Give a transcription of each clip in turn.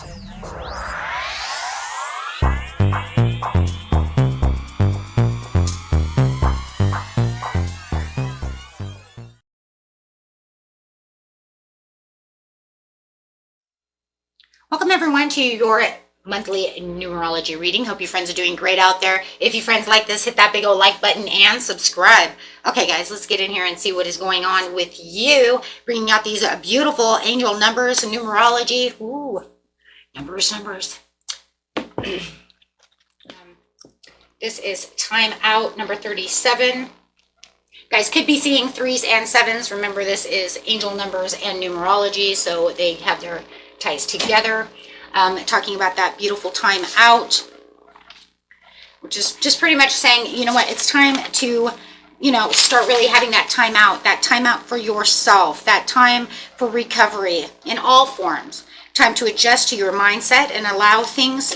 Welcome everyone to your monthly numerology reading. Hope you friends are doing great out there. If you friends like this, hit that big old like button and subscribe. Okay guys, let's get in here and see what is going on with you. Bringing out these beautiful angel numbers and numerology. Ooh, numbers. This is time out number 37. Guys could be seeing 3s and 7s. Remember, this is angel numbers and numerology, so they have their ties together. Talking about that beautiful time out, which is just pretty much saying, you know what, it's time to, start really having that time out for yourself, that time for recovery in all forms, time to adjust to your mindset and allow things,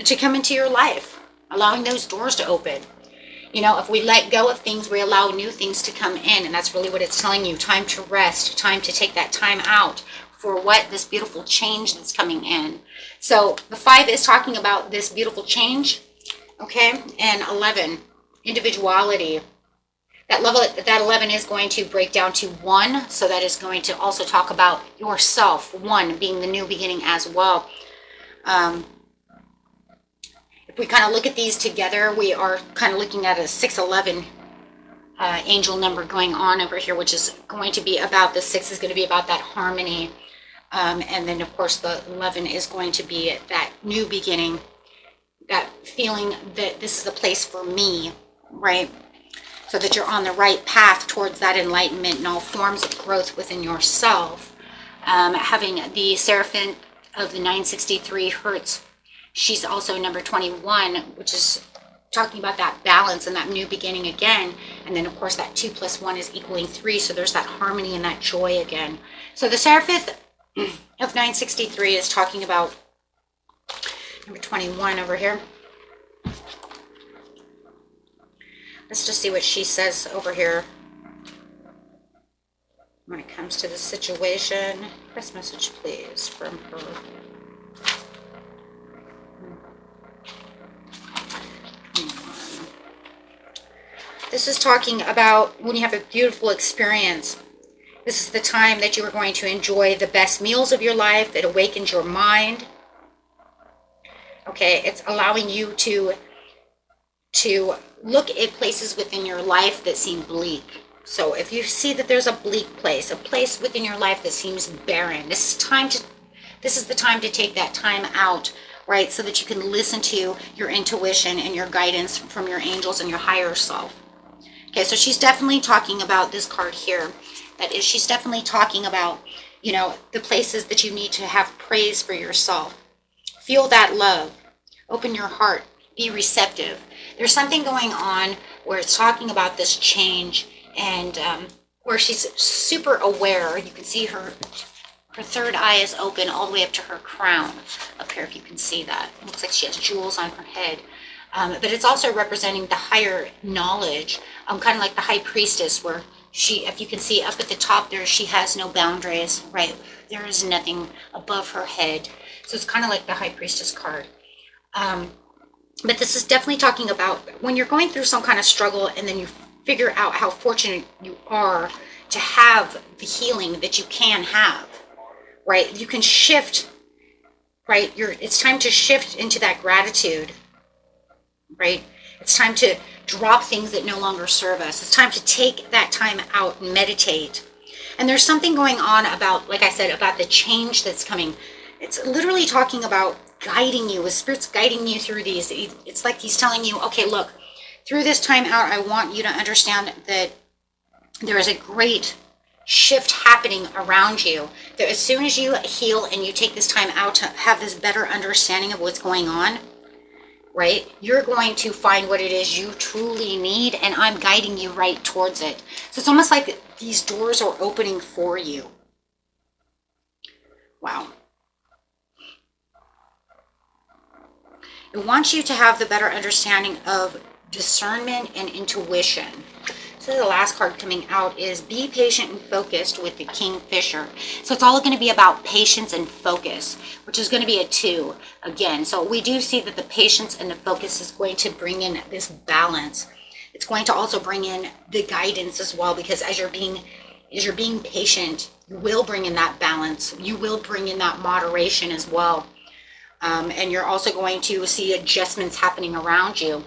to come into your life, allowing those doors to open. If we let go of things, we allow new things to come in. And that's really what it's telling you. Time to rest, time to take that time out for this beautiful change that's coming in. So the 5 is talking about this beautiful change. Okay. And 11, individuality. That 11 is going to break down to 1. So that is going to also talk about yourself. 1 being the new beginning as well. If we kind of look at these together, we are kind of looking at a 611 angel number going on over here, which is going to be about, the 6 is going to be about that harmony. And then, of course, the 11 is going to be that new beginning, that feeling that this is a place for me, right? So that you're on the right path towards that enlightenment and all forms of growth within yourself. Having the Seraphim of the 963 Hertz. She's also number 21, which is talking about that balance and that new beginning again. And then, of course, that 2 + 1 is equaling 3. So there's that harmony and that joy again. So the Seraphim of 963 is talking about number 21 over here. Let's just see what she says over here when it comes to the situation. Press message, please, from her. This is talking about when you have a beautiful experience. This is the time that you are going to enjoy the best meals of your life, that awakens your mind. Okay, it's allowing you to look at places within your life that seem bleak. So if you see that there's a bleak place, a place within your life that seems barren, this is the time to take that time out, right? So that you can listen to your intuition and your guidance from your angels and your higher self. Okay, so she's definitely talking about this card here. That is, she's definitely talking about, the places that you need to have praise for yourself. Feel that love. Open your heart. Be receptive. There's something going on where it's talking about this change and where she's super aware. You can see her third eye is open all the way up to her crown up here, if you can see that. It looks like she has jewels on her head. But it's also representing the higher knowledge, kind of like the high priestess, where she, if you can see up at the top there, she has no boundaries, right? There is nothing above her head. So it's kind of like the high priestess card. But this is definitely talking about when you're going through some kind of struggle and then you figure out how fortunate you are to have the healing that you can have, right? You can shift, right? It's time to shift into that gratitude. Right? It's time to drop things that no longer serve us. It's time to take that time out and meditate. And there's something going on about, like I said, about the change that's coming. It's literally talking about guiding you, with spirits guiding you through these. It's like he's telling you, okay, look, through this time out, I want you to understand that there is a great shift happening around you. That as soon as you heal and you take this time out to have this better understanding of what's going on, right, you're going to find what it is you truly need, and I'm guiding you right towards it. So it's almost like these doors are opening for you. Wow. It wants you to have the better understanding of discernment and intuition. So the last card coming out is be patient and focused with the Kingfisher. So it's all going to be about patience and focus, which is going to be a 2 again. So we do see that the patience and the focus is going to bring in this balance. It's going to also bring in the guidance as well, because as you're being patient, you will bring in that balance. You will bring in that moderation as well. And you're also going to see adjustments happening around you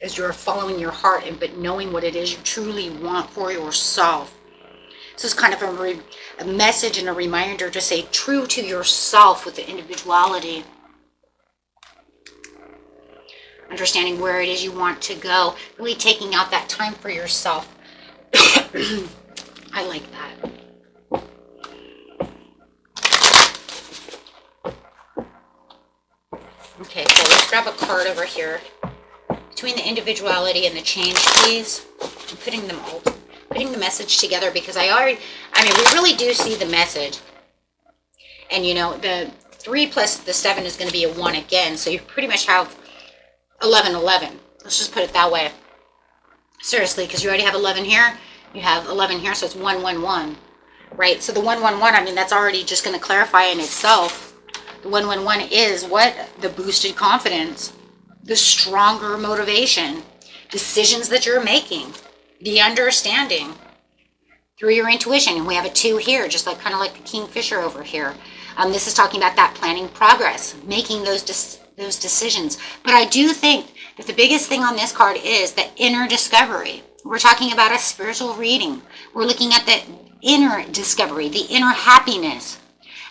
as you're following your heart, but knowing what it is you truly want for yourself. So it's kind of a message and a reminder to stay true to yourself with the individuality. Understanding where it is you want to go. Really taking out that time for yourself. I like that. Okay, so let's grab a card over here. Between the individuality and the change, please. I'm putting the message together because we really do see the message. And you know, the 3 plus the 7 is going to be a 1 again. So you pretty much have 11, 11. Let's just put it that way. Seriously, because you already have 11 here. You have 11 here, so it's 1, 1, 1. Right? So the 1, 1, 1, I mean, that's already just going to clarify in itself. The 1, 1, 1 is what? The boosted confidence. The stronger motivation, decisions that you're making, the understanding through your intuition. And we have a 2 here, just like kind of like the Kingfisher over here. This is talking about that planning progress, making those decisions. But I do think that the biggest thing on this card is the inner discovery. We're talking about a spiritual reading. We're looking at the inner discovery, the inner happiness,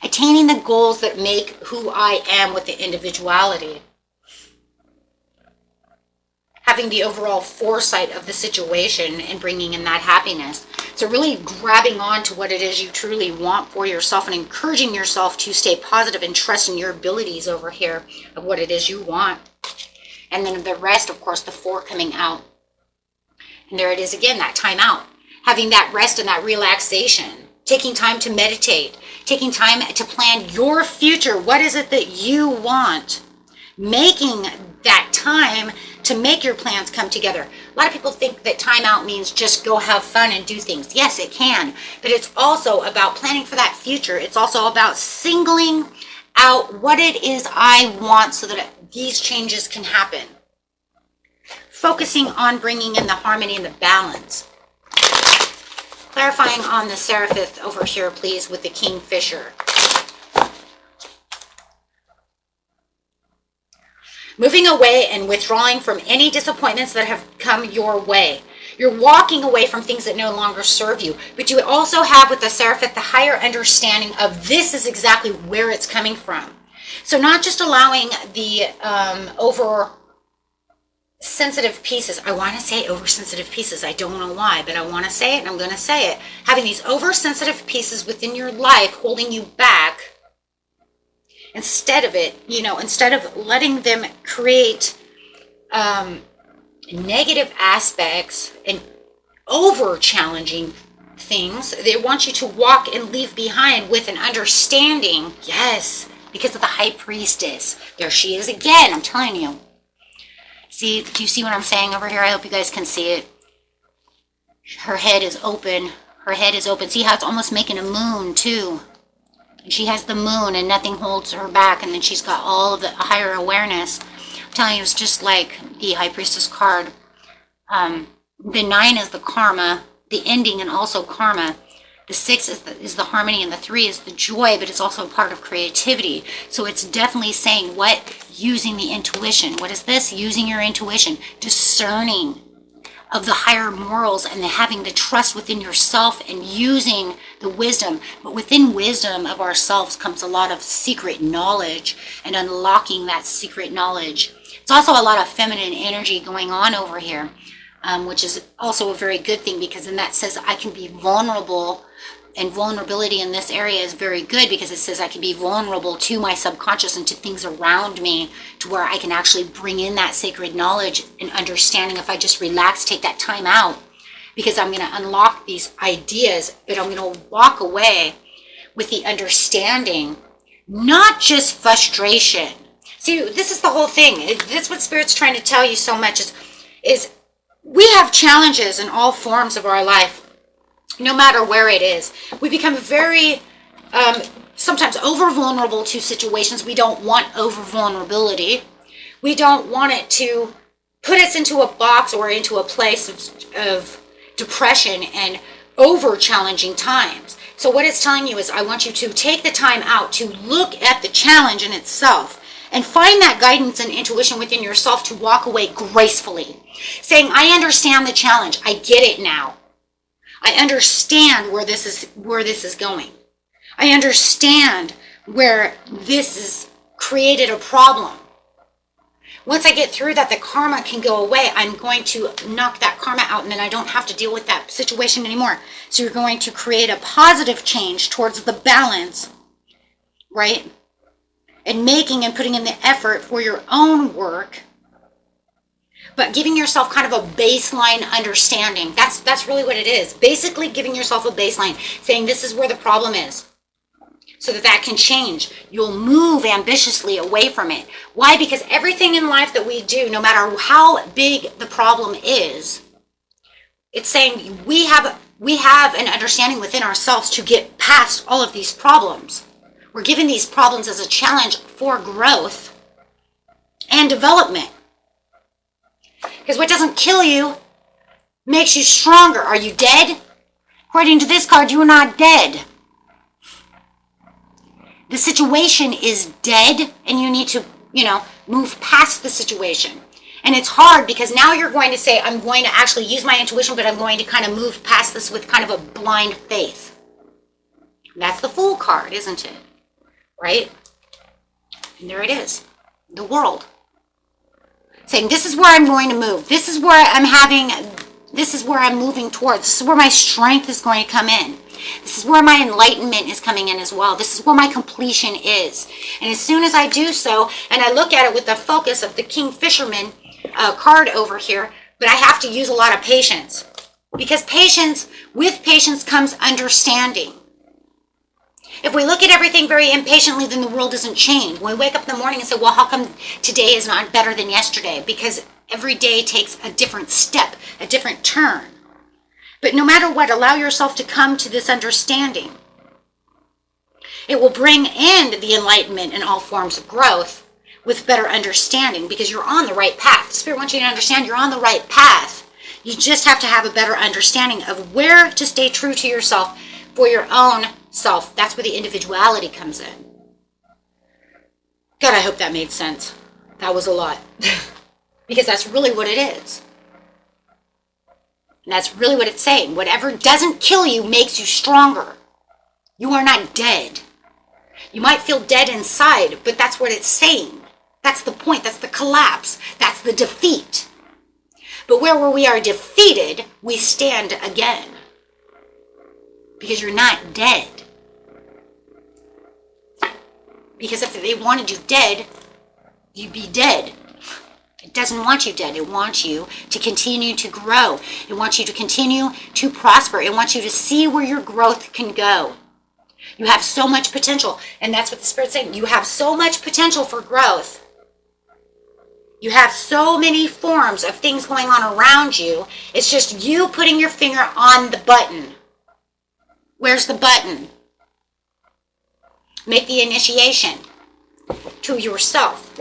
attaining the goals that make who I am with the individuality. Having the overall foresight of the situation and bringing in that happiness. So really grabbing on to what it is you truly want for yourself and encouraging yourself to stay positive and trust in your abilities over here of what it is you want. And then the rest, of course, the 4 coming out. And there it is again, that time out. Having that rest and that relaxation. Taking time to meditate. Taking time to plan your future. What is it that you want? Making that time to make your plans come together. A lot of people think that time out means just go have fun and do things. Yes, it can. But it's also about planning for that future. It's also about singling out what it is I want so that these changes can happen. Focusing on bringing in the harmony and the balance. Clarifying on the Seraphith over here, please, with the Kingfisher. Moving away and withdrawing from any disappointments that have come your way. You're walking away from things that no longer serve you. But you also have with the Seraphith the higher understanding of this is exactly where it's coming from. So not just allowing the oversensitive pieces. I want to say oversensitive pieces. I don't know why, but I want to say it and I'm going to say it. Having these oversensitive pieces within your life holding you back. Instead of letting them create negative aspects and over challenging things, they want you to walk and leave behind with an understanding. Yes, because of the High Priestess. There she is again, I'm telling you. See, do you see what I'm saying over here? I hope you guys can see it. Her head is open. Her head is open. See how it's almost making a moon too. She has the moon and nothing holds her back, and then she's got all of the higher awareness. I'm telling you, it's just like the High Priestess card. The 9 is the karma, the ending, and also karma. The 6 is the harmony, and the 3 is the joy, but it's also a part of creativity. So it's definitely saying what? Using the intuition. What is this? Using your intuition. Discerning of the higher morals and having the trust within yourself and using the wisdom. But within wisdom of ourselves comes a lot of secret knowledge and unlocking that secret knowledge. It's also a lot of feminine energy going on over here, which is also a very good thing because then that says I can be vulnerable, and vulnerability in this area is very good because it says I can be vulnerable to my subconscious and to things around me to where I can actually bring in that sacred knowledge and understanding if I just relax, take that time out, because I'm going to unlock these ideas, but I'm going to walk away with the understanding, not just frustration. See, this is the whole thing. That's what Spirit's trying to tell you so much is we have challenges in all forms of our life, no matter where it is. We become very, sometimes over vulnerable to situations. We don't want over vulnerability. We don't want it to put us into a box or into a place of depression and over challenging times. So what it's telling you is, I want you to take the time out to look at the challenge in itself and find that guidance and intuition within yourself to walk away gracefully, saying, I understand the challenge. I get it now. I understand where this is going. I understand where this has created a problem. Once I get through that, the karma can go away. I'm going to knock that karma out, and then I don't have to deal with that situation anymore. So you're going to create a positive change towards the balance, right? And making and putting in the effort for your own work, but giving yourself kind of a baseline understanding. That's really what it is. Basically giving yourself a baseline, saying this is where the problem is, so that can change. You'll move ambitiously away from it. Why? Because everything in life that we do, no matter how big the problem is, it's saying we have an understanding within ourselves to get past all of these problems. We're given these problems as a challenge for growth and development. Because what doesn't kill you makes you stronger. Are you dead? According to this card, you are not dead. The situation is dead, and you need to, move past the situation. And it's hard because now you're going to say, I'm going to actually use my intuition, but I'm going to kind of move past this with kind of a blind faith. That's the Fool card, isn't it? Right? And there it is. The World. Saying, this is where I'm going to move. This is where I'm moving towards. This is where my strength is going to come in. This is where my enlightenment is coming in as well. This is where my completion is. And as soon as I do so, and I look at it with the focus of the King Fisherman card over here, but I have to use a lot of patience. Because with patience comes understanding. If we look at everything very impatiently, then the world doesn't change. When we wake up in the morning and say, well, how come today is not better than yesterday? Because every day takes a different step, a different turn. But no matter what, allow yourself to come to this understanding. It will bring in the enlightenment in all forms of growth with better understanding, because you're on the right path. Spirit wants you to understand you're on the right path. You just have to have a better understanding of where to stay true to yourself for your own self. That's where the individuality comes in. God, I hope that made sense. That was a lot. Because that's really what it is. And that's really what it's saying. Whatever doesn't kill you makes you stronger. You are not dead. You might feel dead inside, but that's what it's saying. That's the point. That's the collapse. That's the defeat. But where we are defeated, we stand again. Because you're not dead. Because if they wanted you dead, you'd be dead. It doesn't want you dead. It wants you to continue to grow. It wants you to continue to prosper. It wants you to see where your growth can go. You have so much potential. And that's what the Spirit's saying. You have so much potential for growth. You have so many forms of things going on around you. It's just you putting your finger on the button. Where's the button? Make the initiation to yourself.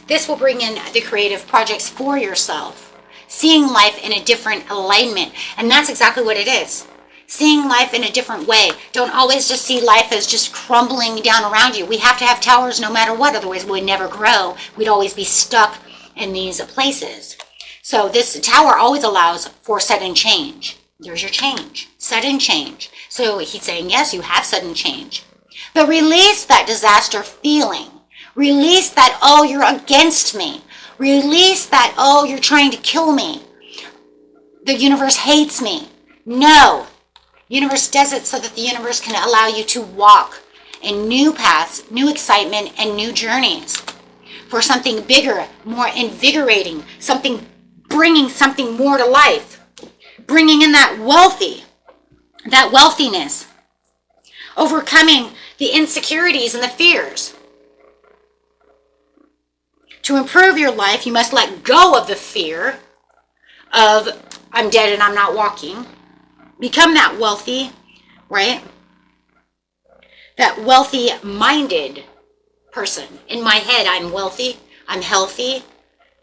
This will bring in the creative projects for yourself. Seeing life in a different alignment. And that's exactly what it is. Seeing life in a different way. Don't always just see life as just crumbling down around you. We have to have towers no matter what. Otherwise we'd never grow. We'd always be stuck in these places. So this tower always allows for sudden change. There's your change. Sudden change. So he's saying, yes, you have sudden change. But release that disaster feeling. Release that, oh, you're against me. Release that, oh, you're trying to kill me. The universe hates me. No. Universe does it so that the universe can allow you to walk in new paths, new excitement, and new journeys. For something bigger, more invigorating, bringing something more to life. Bringing in that wealthiness. Overcoming the insecurities and the fears. To improve your life, you must let go of the fear of I'm dead and I'm not walking. Become that wealthy, right? That wealthy minded person. In my head, I'm wealthy, I'm healthy,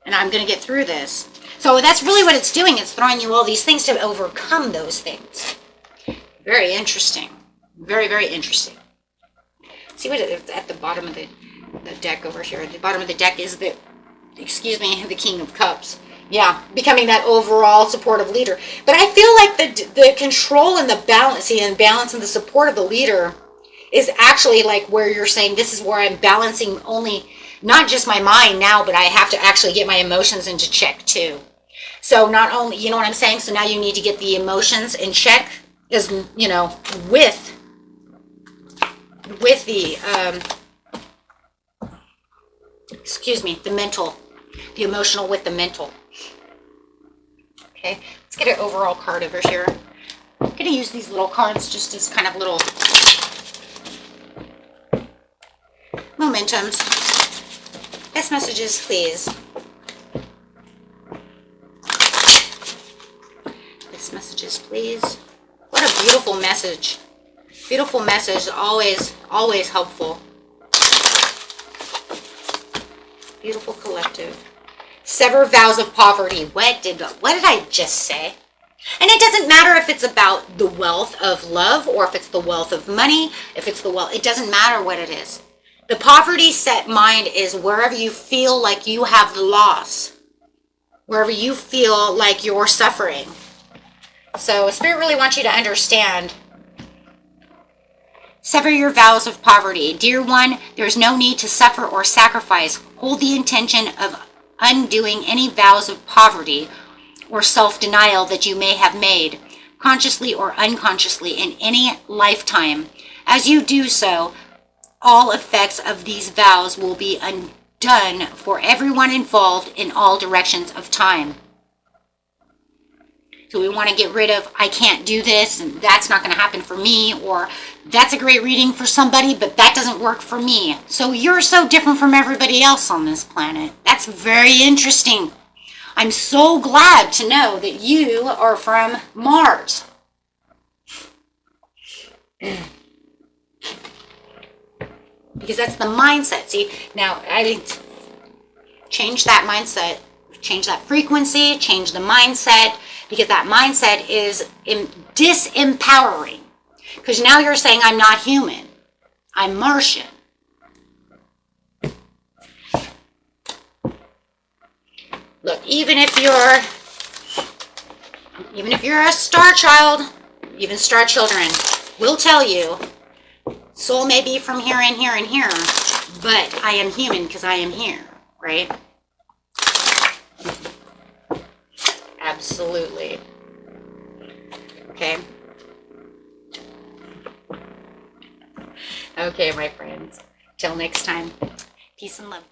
and I'm going to get through this. So that's really what it's doing. It's throwing you all these things to overcome those things. Very interesting. Very, very interesting. See what it is at the bottom of the deck over here. At the bottom of the deck is the, excuse me, the King of Cups. Yeah, becoming that overall supportive leader. But I feel like the control and the balance and the support of the leader is actually like where you're saying, this is where I'm balancing only, not just my mind now, but I have to actually get my emotions into check too. So not only, you know what I'm saying? So now you need to get the emotions in check, as you know, with the, excuse me, the mental, the emotional with the mental. Okay, let's get an overall card over here. I'm going to use these little cards just as kind of little momentums. Best messages, please. Best messages, please. What a beautiful message. Beautiful message, always, always helpful. Beautiful collective. Sever vows of poverty. What did I just say? And it doesn't matter if it's about the wealth of love or if it's the wealth of money, if it's the wealth, it doesn't matter what it is. The poverty set mind is wherever you feel like you have loss, wherever you feel like you're suffering. So Spirit really wants you to understand. Sever your vows of poverty. Dear one, there is no need to suffer or sacrifice. Hold the intention of undoing any vows of poverty or self-denial that you may have made, consciously or unconsciously, in any lifetime. As you do so, all effects of these vows will be undone for everyone involved in all directions of time. So we want to get rid of, I can't do this, and that's not going to happen for me, or that's a great reading for somebody, but that doesn't work for me. So you're so different from everybody else on this planet. That's very interesting. I'm so glad to know that you are from Mars. Because that's the mindset. See, now I change that mindset, change that frequency, change the mindset, because that mindset is disempowering. Because now you're saying, I'm not human, I'm Martian. Look, even if you're a star child, even star children will tell you, soul may be from here and here and here, but I am human because I am here, right? Absolutely. Okay. Okay, my friends. Till next time. Peace and love.